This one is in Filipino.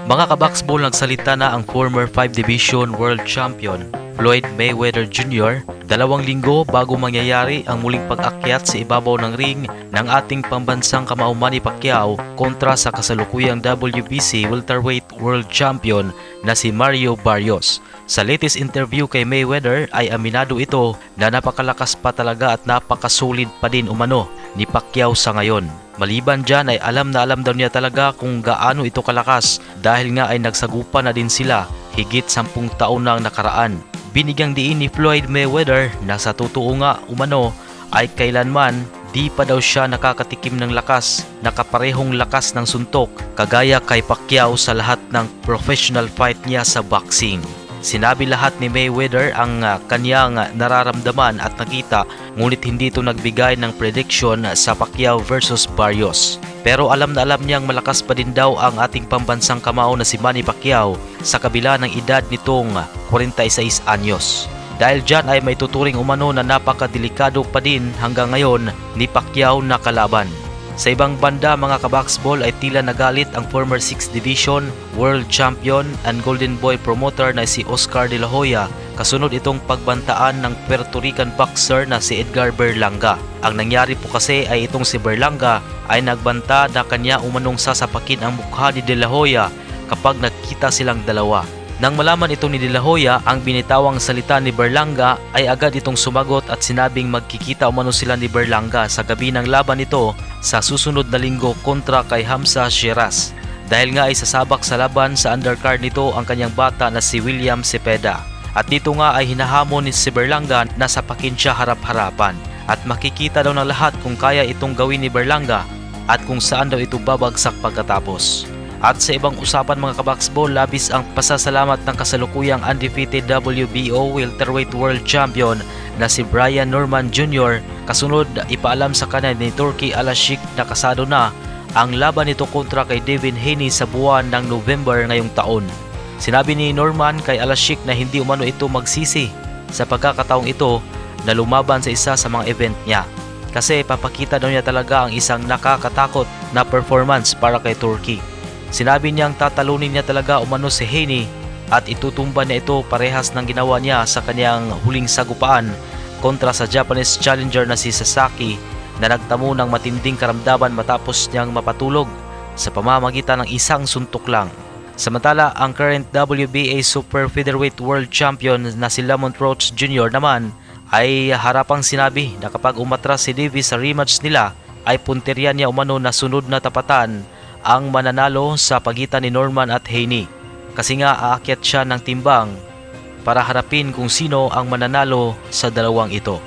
Mga kabaksbol, nagsalita na ang former 5 Division World Champion Floyd Mayweather Jr. 2 linggo bago mangyayari ang muling pag-akyat sa ibabaw ng ring ng ating pambansang kamao Manny Pacquiao kontra sa kasalukuyang WBC Welterweight World Champion na si Mario Barrios. Sa latest interview kay Mayweather ay aminado ito na napakalakas pa talaga at napakasulit pa din umano ni Pacquiao sa ngayon. Maliban dyan ay alam na alam daw niya talaga kung gaano ito kalakas dahil nga ay nagsagupa na din sila higit 10 taon nang nakaraan. Binigyang diin ni Floyd Mayweather na sa totoo nga umano ay kailanman di pa daw siya nakakatikim ng lakas na kaparehong lakas ng suntok kagaya kay Pacquiao sa lahat ng professional fight niya sa boxing. Sinabi lahat ni Mayweather ang kanyang nararamdaman at nakita, ngunit hindi ito nagbigay ng prediction sa Pacquiao versus Barrios. Pero alam na alam niyang malakas pa din daw ang ating pambansang kamao na si Manny Pacquiao sa kabila ng edad nitong 46 anyos. Dahil dyan ay may tuturing umano na napakadelikado pa din hanggang ngayon ni Pacquiao na kalaban. Sa ibang banda, mga kabaksbol, ay tila nagalit ang former 6th Division World Champion and Golden Boy promoter na si Oscar De La Hoya kasunod itong pagbantaan ng Puerto Rican boxer na si Edgar Berlanga. Ang nangyari po kasi ay itong si Berlanga ay nagbanta na kanya umanong sasapakin ang mukha ni De La Hoya kapag nagkita silang dalawa. Nang malaman ito ni De La Hoya ang binitawang salita ni Berlanga ay agad itong sumagot at sinabing magkikita umano sila ni Berlanga sa gabi ng laban nito sa susunod na linggo kontra kay Hamza Sheeraz. Dahil nga ay sasabak sa laban sa undercard nito ang kanyang bata na si William Cepeda. At dito nga ay hinahamon ni si Berlanga na sapakin siya harap-harapan. At makikita daw ng lahat kung kaya itong gawin ni Berlanga at kung saan daw ito babagsak pagkatapos. At sa ibang usapan, mga kabaksbol, labis ang pasasalamat ng kasalukuyang undefeated WBO Welterweight World Champion na si Brian Norman Jr. Kasunod, ipaalam sa kanya ni Turki Al-Sheikh na kasado na ang laban nito kontra kay Devin Haney sa buwan ng November ngayong taon. Sinabi ni Norman kay Al-Sheikh na hindi umano ito magsisi sa pagkakataong ito na lumaban sa isa sa mga event niya. Kasi papakita daw niya talaga ang isang nakakatakot na performance para kay Turki. Sinabi niyang tatalunin niya talaga umano si Haney at itutumba niya ito parehas ng ginawa niya sa kanyang huling sagupaan kontra sa Japanese challenger na si Sasaki na nagtamo ng matinding karamdaman matapos niyang mapatulog sa pamamagitan ng isang suntok lang. Samantala, ang current WBA Super Featherweight World Champion na si Lamont Roach Jr. naman ay harapang sinabi na kapag umatras si Davis sa rematch nila ay punteriya niya umano na sunod na tapatan ang mananalo sa pagitan ni Norman at Haney. Kasi nga aakyat siya ng timbang para harapin kung sino ang mananalo sa dalawang ito.